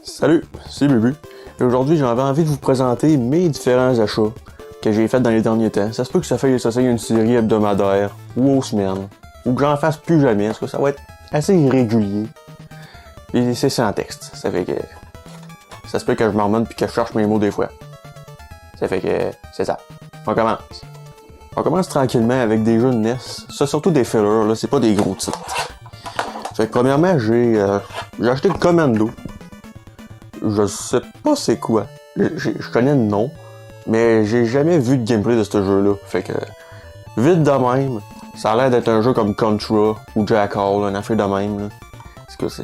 Salut, c'est Bubu. Et aujourd'hui, j'avais envie de vous présenter mes différents achats que j'ai faits dans les derniers temps. Ça se peut que ça soit une série hebdomadaire ou aux semaines, ou que j'en fasse plus jamais, parce que ça va être assez irrégulier. Et c'est sans texte. Ça fait que ça se peut que je m'en remonte puis que je cherche mes mots des fois. Ça fait que c'est ça. On commence. On commence tranquillement avec des jeux de NES. Ça, surtout des fillers, là, c'est pas des gros titres. Fait que premièrement, j'ai acheté Commando. Je sais pas c'est quoi. Je connais le nom, mais j'ai jamais vu de gameplay de ce jeu-là. Fait que, vite de même, ça a l'air d'être un jeu comme Contra ou Jackal, un affaire de même. Là. Parce que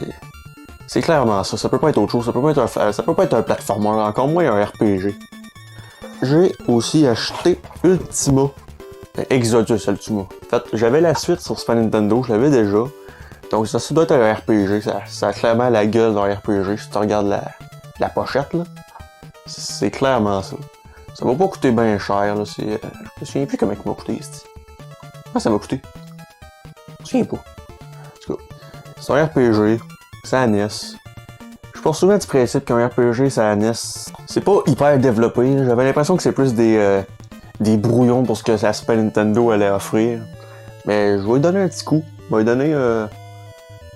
c'est clairement ça. Ça peut pas être autre chose. Ça peut pas être un platformer, encore moins un RPG. J'ai aussi acheté Ultima. Exodus Ultima. En fait, j'avais la suite sur Super Nintendo, je l'avais déjà. Donc ça doit être un RPG. Ça a clairement la gueule d'un RPG si tu regardes la pochette, là. C'est clairement ça. Ça va pas coûter bien cher, là. Je me souviens plus comment il m'a coûté, ici. Ah, ça m'a coûté. Je me souviens pas. En tout cas, c'est un RPG. C'est à NES. Je pars souvent du principe qu'un RPG, c'est à NES. C'est pas hyper développé. J'avais l'impression que c'est plus des brouillons pour ce que la Super Nintendo allait offrir. Mais je vais lui donner un petit coup. Je vais lui donner...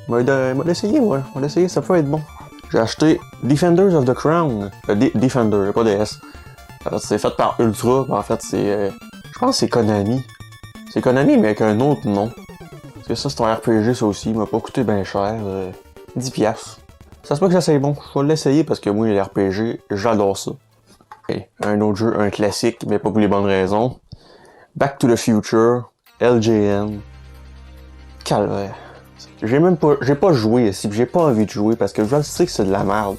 je vais l'essayer, ouais. Je vais l'essayer, ça peut être bon. J'ai acheté Defenders of the Crown. Defender, pas DS. En fait, c'est fait par Ultra. En fait, c'est... je pense que c'est Konami. C'est Konami, mais avec un autre nom. Parce que ça, c'est un RPG, ça aussi. Il m'a pas coûté bien cher. 10$. Ça se peut que ça soit bon. Je vais l'essayer parce que moi, les RPG, j'adore ça. Et un autre jeu, un classique, mais pas pour les bonnes raisons. Back to the Future. LJN. Calvaire. J'ai pas joué ici, j'ai pas envie de jouer parce que je sais que c'est de la merde.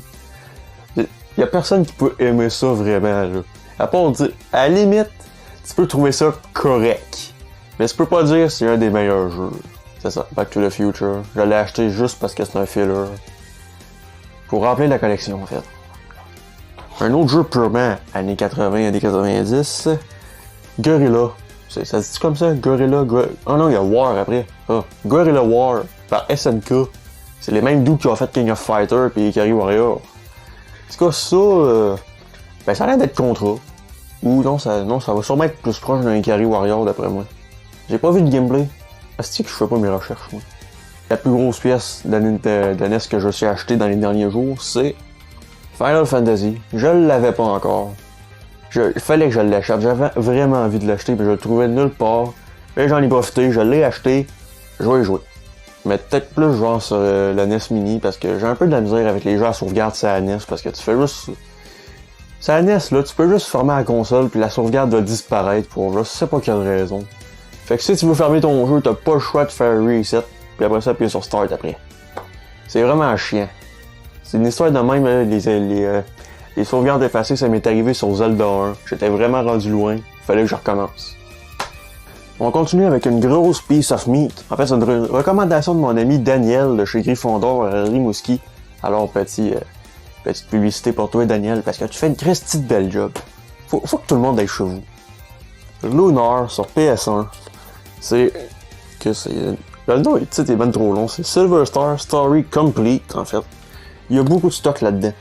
Y a personne qui peut aimer ça vraiment, là. À part dire, à la limite, tu peux trouver ça correct. Mais tu peux pas dire que c'est un des meilleurs jeux. C'est ça, Back to the Future. Je l'ai acheté juste parce que c'est un filler. Pour remplir la collection, en fait. Un autre jeu purement années 80, années 90. Gorilla. Ça se dit comme ça? Gorilla. Oh non, il y a War après. Ah, Gorilla War par SNK. C'est les mêmes dudes qui ont fait King of Fighter et Ikari Warrior. En tout cas, ça, ben ça a l'air d'être Contra. Ou non, ça va sûrement être plus proche d'un Ikari Warrior d'après moi. J'ai pas vu de gameplay. Est-ce que je fais pas mes recherches, moi? La plus grosse pièce de la NES que je suis acheté dans les derniers jours, c'est Final Fantasy. Je l'avais pas encore. Il fallait que je l'achète. J'avais vraiment envie de l'acheter, mais je le trouvais nulle part. Mais j'en ai profité, je l'ai acheté. Je vais y jouer. Mais peut-être plus genre sur la NES Mini, parce que j'ai un peu de la misère avec les jeux à sauvegarde sur la NES, parce que tu fais juste... Sur la NES, là, tu peux juste fermer la console, puis la sauvegarde va disparaître pour je sais pas quelle raison. Fait que si tu veux fermer ton jeu, t'as pas le choix de faire un reset, puis après ça, appuyer sur Start après. C'est vraiment chiant. C'est une histoire de même, les sauvegardes effacées, ça m'est arrivé sur Zelda 1. J'étais vraiment rendu loin, fallait que je recommence. On continue avec une grosse piece of meat. En fait, c'est une recommandation de mon ami Daniel de chez Gryffondor à Rimouski. Alors, petite publicité pour toi, Daniel, parce que tu fais une christie de belle job. Faut que tout le monde aille chez vous. Lunar sur PS1. Le nom, le titre est ben trop long. C'est Silver Star Story Complete, en fait. Il y a beaucoup de stock là-dedans.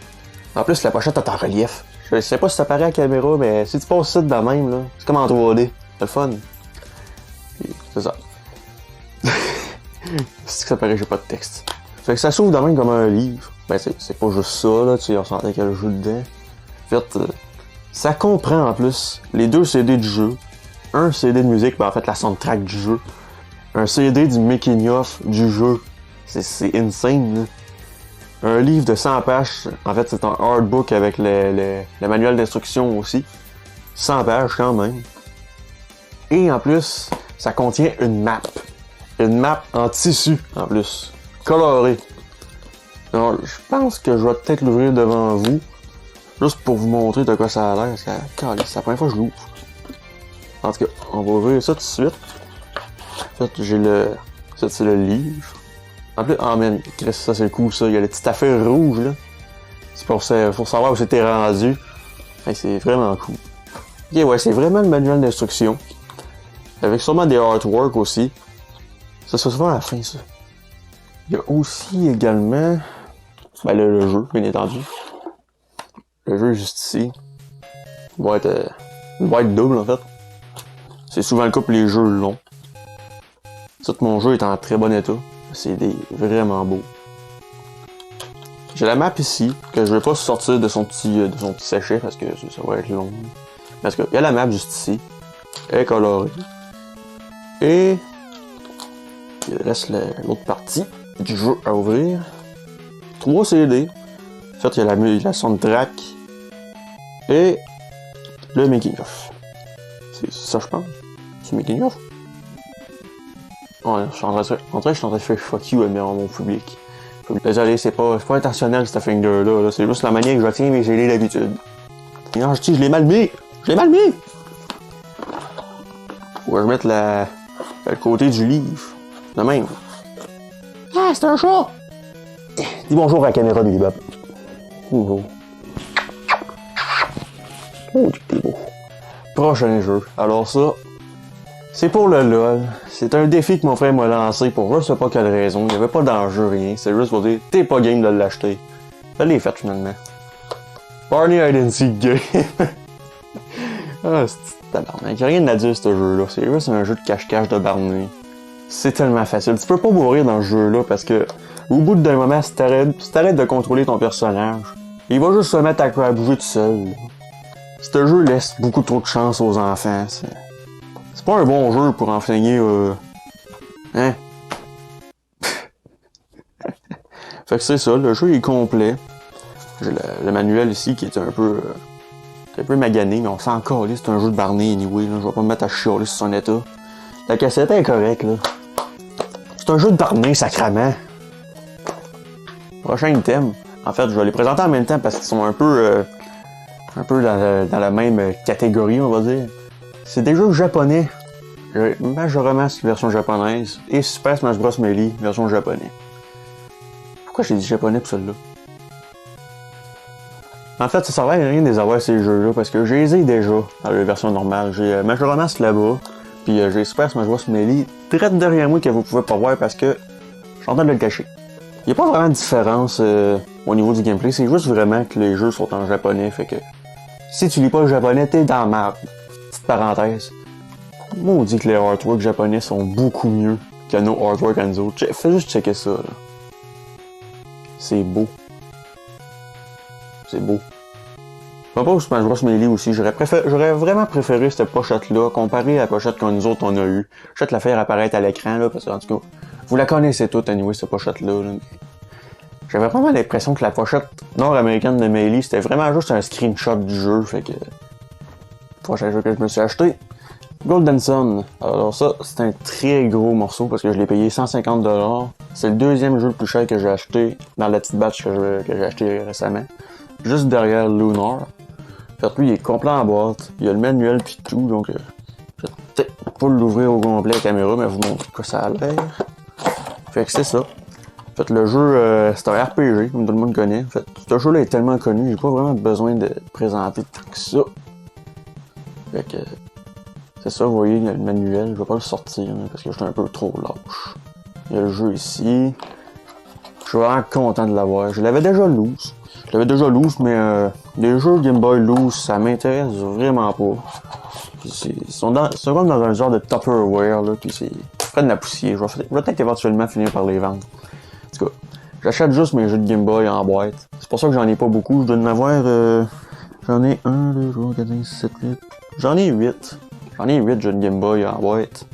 En plus, la pochette est en relief. Je sais pas si ça paraît à la caméra, mais si tu passes ça de la même, là, c'est comme en 3D. C'est le fun. Puis, c'est ça. C'est que ça paraît, j'ai pas de texte. Fait que ça s'ouvre de même comme un livre. Ben, c'est pas juste ça, là, tu sais, on sentait qu'il y a le jeu dedans. En fait, ça comprend en plus les 2 CD du jeu, un CD de musique, ben en fait la soundtrack du jeu, un CD du making-of du jeu. C'est insane, là. Un livre de 100 pages, en fait c'est un hardbook avec le manuel d'instruction aussi. 100 pages quand même. Et en plus, ça contient une map. Une map en tissu en plus. Colorée. Alors, je pense que je vais peut-être l'ouvrir devant vous. Juste pour vous montrer de quoi ça a l'air. Parce que c'est la première fois que je l'ouvre. En tout cas, on va ouvrir ça tout de suite. En fait, ça c'est le livre. En plus, man, ça c'est cool ça. Il y a les petites affaires rouges là. C'est pour savoir où c'était rendu. Hey, c'est vraiment cool. Ok, ouais, c'est vraiment le manuel d'instruction. Avec sûrement des artworks aussi. Ça se voit à la fin, ça. Il y a aussi également... Ben le jeu, bien entendu. Le jeu est juste ici. Il va être double en fait. C'est souvent le cas pour les jeux longs. Tout mon jeu est en très bon état. C'est vraiment beau. J'ai la map ici, que je vais pas sortir de son petit sachet parce que ça va être long. Parce qu'il y a la map juste ici. Elle est colorée. Et il reste l'autre partie du jeu à ouvrir. 3 CD. En fait, il y a la soundtrack. Et le making of. C'est ça, je pense. C'est le making of. Ouais, je suis en train de faire fuck you à mon public. Désolé, c'est pas intentionnel cette finger-là. Là. C'est juste la manière que je tiens mes CD d'habitude. Non, je l'ai mal mis! Je l'ai mal mis! Faut que je mette le côté du livre. De même. Ah, c'est un chat! Dis bonjour à la caméra du Bebop. Bonjour. Oh, t'es beau. Prochain jeu. Alors ça, c'est pour le LOL. C'est un défi que mon frère m'a lancé pour je sais pas quelle raison. Il n'y avait pas d'enjeu, rien. C'est juste pour dire, t'es pas game de l'acheter. Je l'ai fait finalement. Barney Hide and Seek Game. Ah, c'est tabarnak. Y'a rien d'adulte ce jeu-là. C'est juste un jeu de cache-cache de Barney. C'est tellement facile. Tu peux pas mourir dans ce jeu-là parce que au bout d'un moment, si t'arrêtes de contrôler ton personnage, il va juste se mettre à bouger tout seul. Ce jeu laisse beaucoup trop de chance aux enfants. C'est pas un bon jeu pour enseigner hein? Fait que c'est ça, le jeu est complet. J'ai le manuel ici qui est un peu magané, mais on s'en calait, c'est un jeu de Barney anyway, là. Je vais pas me mettre à chialer sur son état. La cassette est correcte, là. C'est un jeu de Barney, sacrament. Prochain thème. En fait, je vais les présenter en même temps parce qu'ils sont un peu dans la même catégorie, on va dire. C'est des jeux japonais. Majoramas version japonaise et Super Smash Bros Melee version japonais. Pourquoi j'ai dit japonais pour celle-là? En fait, ça servait à rien de les avoir ces jeux-là parce que j'ai les ai déjà dans la version normale. J'ai Majoramas là-bas, puis j'ai Super Smash Bros Melee direct derrière moi que vous pouvez pas voir parce que je suis en train de le cacher. Il n'y a pas vraiment de différence au niveau du gameplay, c'est juste vraiment que les jeux sont en japonais, fait que si tu lis pas le japonais, t'es dans ma petite parenthèse. Maudit que les artworks japonais sont beaucoup mieux que nos artworks à nous autres. Fais juste checker ça, là. C'est beau. C'est beau. Je pas Smash Bros Melee aussi, j'aurais vraiment préféré cette pochette-là comparée à la pochette que nous autres on a eue. Je vais te la faire apparaître à l'écran, là, parce que en tout cas, vous la connaissez toutes, anyway, cette pochette-là. Là. J'avais vraiment l'impression que la pochette nord-américaine de Melee, c'était vraiment juste un screenshot du jeu, fait que... Prochain jeu que je me suis acheté, Golden Sun. Alors ça, c'est un très gros morceau parce que je l'ai payé 150$. C'est le deuxième jeu le plus cher que j'ai acheté dans la petite batch que j'ai acheté récemment. Juste derrière Lunar. Fait que lui, il est complet en boîte. Il y a le manuel pis tout, donc... je vais peut-être pas l'ouvrir au complet à la caméra, mais vous montrer quoi ça a l'air. Fait que c'est ça. En fait, le jeu, c'est un RPG, comme tout le monde connaît. En fait, ce jeu-là est tellement connu, j'ai pas vraiment besoin de présenter tant que ça. Fait que... C'est ça, vous voyez, il y a le manuel, je vais pas le sortir, hein, parce que je suis un peu trop lâche. Il y a le jeu ici. Je suis vraiment content de l'avoir. Je l'avais déjà loose. Mais les jeux Game Boy loose, ça m'intéresse vraiment pas. Ils sont comme dans un genre de Tupperware, là, pis ils prennent de la poussière. Je vais peut-être éventuellement finir par les vendre. En tout cas, j'achète juste mes jeux de Game Boy en boîte. C'est pour ça que j'en ai pas beaucoup. Je dois en avoir... j'en ai 1, 2, 3, 4, 5, 6, 7, 8... J'en ai 8. J'en ai 8 jeux de Game Boy en boîte.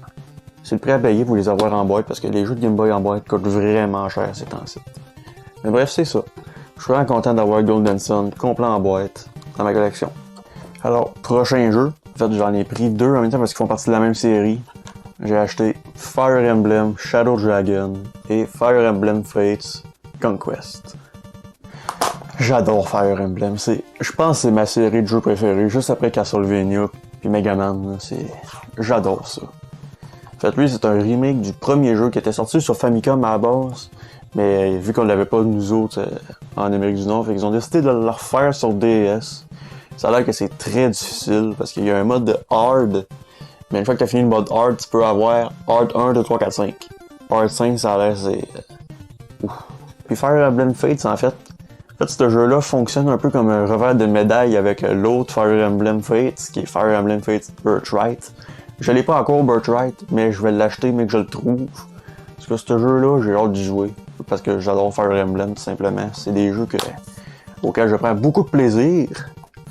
C'est le prix à payer pour les avoir en boîte parce que les jeux de Game Boy en boîte coûtent vraiment cher ces temps-ci. Mais bref, c'est ça. Je suis vraiment content d'avoir Golden Sun complet en boîte dans ma collection. Alors, prochain jeu. En fait, j'en ai pris 2 en même temps parce qu'ils font partie de la même série. J'ai acheté Fire Emblem Shadow Dragon et Fire Emblem Fates Conquest. J'adore Fire Emblem. Je pense que c'est ma série de jeux préférée, juste après Castlevania puis Mega Man. J'adore ça. En fait, lui, c'est un remake du premier jeu qui était sorti sur Famicom à la base, mais vu qu'on l'avait pas nous autres en Amérique du Nord, fait qu'ils ont décidé de le refaire sur DS. Ça a l'air que c'est très difficile parce qu'il y a un mode de hard, mais une fois que t'as fini le mode hard, tu peux avoir hard 1, 2, 3, 4, 5. Hard 5, ça a l'air, c'est... Ouf. Puis Fire Emblem Fates, en fait, fait, ce jeu-là fonctionne un peu comme un revers de médaille avec l'autre Fire Emblem Fates, qui est Fire Emblem Fates Birthright. Je l'ai pas encore Birthright, mais je vais l'acheter, mais que je le trouve. Parce que ce jeu-là, j'ai hâte d'y jouer. Parce que j'adore Fire Emblem, tout simplement. C'est des jeux auxquels je prends beaucoup de plaisir.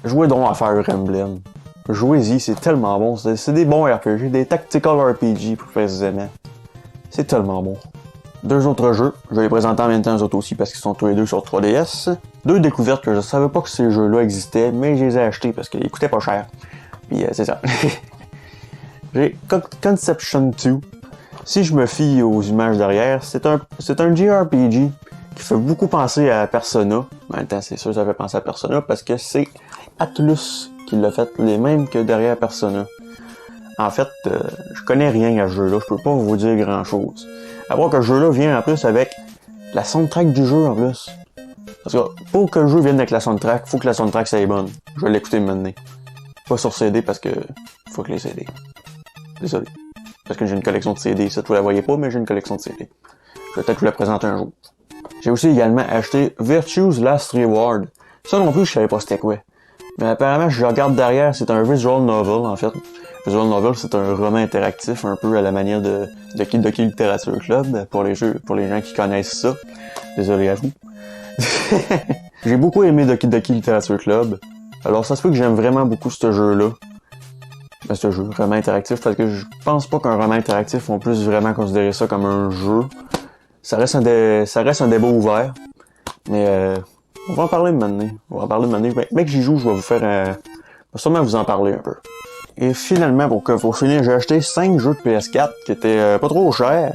Jouez donc à Fire Emblem. Jouez-y, c'est tellement bon. C'est des bons RPG, des tactical RPG plus précisément. C'est tellement bon. Deux autres jeux, je vais les présenter en même temps aux autres aussi parce qu'ils sont tous les deux sur 3DS. Deux découvertes que je savais pas que ces jeux-là existaient, mais je les ai achetés parce qu'ils coûtaient pas cher. Puis c'est ça. J'ai Conception 2. Si je me fie aux images derrière, c'est un JRPG qui fait beaucoup penser à Persona. En même temps, c'est sûr que ça fait penser à Persona parce que c'est Atlus qui l'a fait, les mêmes que derrière Persona. En fait, je connais rien à ce jeu-là, je peux pas vous dire grand-chose. À part que ce jeu-là vient en plus avec la soundtrack du jeu en plus. Parce que pour que le jeu vienne avec la soundtrack, faut que la soundtrack soit bonne. Je vais l'écouter maintenant. Pas sur CD parce que faut que les CD. Désolé. Parce que j'ai une collection de CD, ça vous la voyez pas, mais j'ai une collection de CD. Je vais peut-être vous la présenter un jour. J'ai aussi également acheté Virtue's Last Reward. Ça non plus, je savais pas c'était quoi. Mais apparemment, je regarde derrière, c'est un visual novel en fait. Visual novel, c'est un roman interactif un peu à la manière de Doki Doki Literature Club pour les gens qui connaissent ça. Désolé à vous. J'ai beaucoup aimé Doki Doki Literature Club. Alors ça se peut que j'aime vraiment beaucoup ce jeu-là. Ben, ce jeu, roman interactif, parce que je pense pas qu'un roman interactif, on puisse vraiment considérer ça comme un jeu. Ça reste un débat ouvert. Mais on va en parler maintenant. Mec, j'y joue, je vais vous faire je vais sûrement vous en parler un peu. Et finalement, pour finir, j'ai acheté 5 jeux de PS4 qui étaient pas trop chers.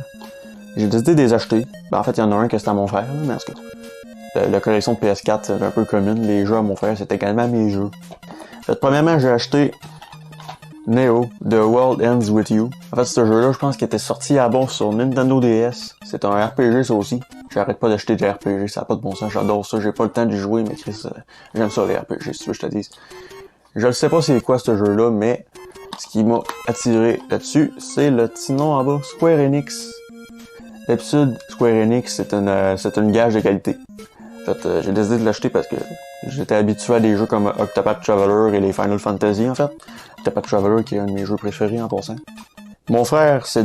J'ai décidé de les acheter. Ben, en fait, il y en a un que c'était à mon frère, là, mais en tout cas. La collection de PS4, c'est un peu commune. Les jeux à mon frère, c'était également mes jeux. En fait, premièrement, j'ai acheté Neo, The World Ends With You. En fait, ce jeu-là, je pense qu'il était sorti à bon sur Nintendo DS. C'est un RPG, ça aussi. J'arrête pas d'acheter des RPG, ça a pas de bon sens, j'adore ça. J'ai pas le temps d'y jouer, mais Chris, j'aime ça les RPG, si tu veux que je te dise. Je ne sais pas c'est quoi ce jeu-là, mais ce qui m'a attiré là-dessus, c'est le petit nom en bas, Square Enix. D'habitude, Square Enix, c'est une gage de qualité. En fait, j'ai décidé de l'acheter parce que j'étais habitué à des jeux comme Octopath Traveler et les Final Fantasy, en fait. Octopath Traveler qui est un de mes jeux préférés en passant. Mon frère s'est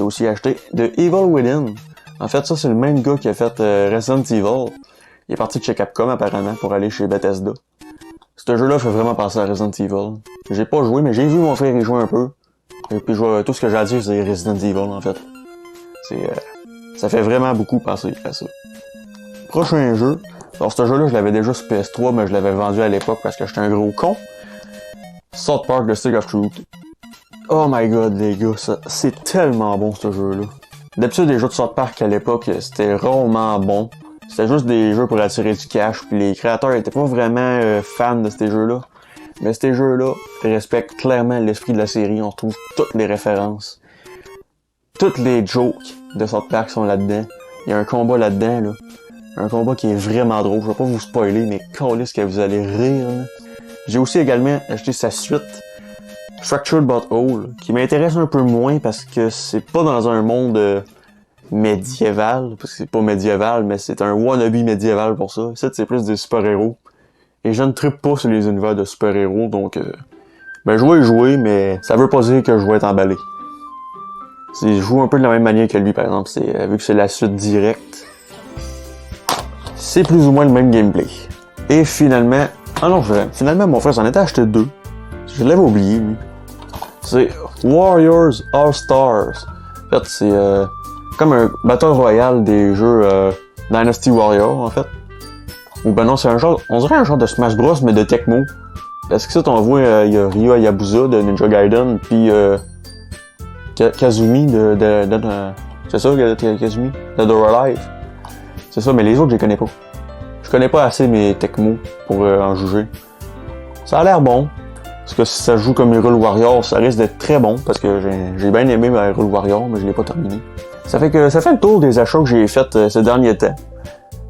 aussi acheté The Evil Within. En fait, ça, c'est le même gars qui a fait Resident Evil. Il est parti de chez Capcom, apparemment, pour aller chez Bethesda. Ce jeu-là fait vraiment penser à Resident Evil. J'ai pas joué, mais j'ai vu mon frère y jouer un peu. Et puis tout ce que j'ai à dire, c'est Resident Evil, en fait. Ça fait vraiment beaucoup penser à ça. Prochain jeu. Alors, ce jeu-là, je l'avais déjà sur PS3, mais je l'avais vendu à l'époque parce que j'étais un gros con. South Park, The Stick of Truth. Oh my god, les gars, c'est tellement bon, ce jeu-là. D'habitude, les jeux de South Park à l'époque, c'était rarement bon. C'était juste des jeux pour attirer du cash, puis les créateurs étaient pas vraiment fans de ces jeux-là. Mais ces jeux-là respectent clairement l'esprit de la série, on retrouve toutes les références. Toutes les jokes de South Park sont là-dedans. Il y a un combat là-dedans, là. Un combat qui est vraiment drôle, je vais pas vous spoiler, mais calisse que vous allez rire, là. J'ai aussi également acheté sa suite, Fractured But Whole, qui m'intéresse un peu moins parce que c'est pas dans un monde médiéval, parce que c'est pas médiéval, mais c'est un wannabe médiéval pour ça. Ici, c'est plus des super-héros. Et je ne trippe pas sur les univers de super-héros, donc je vais y jouer, mais ça veut pas dire que je vais être emballé. Je joue un peu de la même manière que lui, par exemple, vu que c'est la suite directe. C'est plus ou moins le même gameplay. Et finalement, finalement mon frère s'en était acheté 2. Je l'avais oublié, lui. C'est Warriors All Stars. En fait, c'est comme un Battle Royale des jeux Dynasty Warrior, en fait. Ou ben non, c'est on dirait un genre de Smash Bros, mais de Tecmo. Parce que ça, on voit, il y a Ryo Hayabusa de Ninja Gaiden, puis Kazumi c'est ça, Kazumi? Dead or Alive. C'est ça, mais les autres, je les connais pas. Je connais pas assez mes Tecmo pour en juger. Ça a l'air bon. Parce que si ça joue comme Hyrule Warrior, ça risque d'être très bon. Parce que j'ai bien aimé Hyrule Warrior, mais je l'ai pas terminé. Ça fait le tour des achats que j'ai fait ces derniers temps.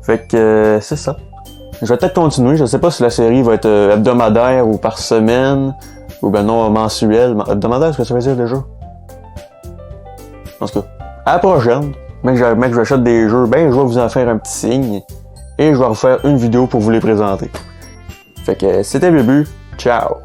Fait que c'est ça. Je vais peut-être continuer. Je sais pas si la série va être hebdomadaire ou par semaine. Ou ben non, mensuel. Hebdomadaire, est-ce que ça veut dire déjà? En tout cas, à la prochaine. Mec, j'achète des jeux. Ben, je vais vous en faire un petit signe. et je vais refaire une vidéo pour vous les présenter. Fait que c'était Bébu, ciao!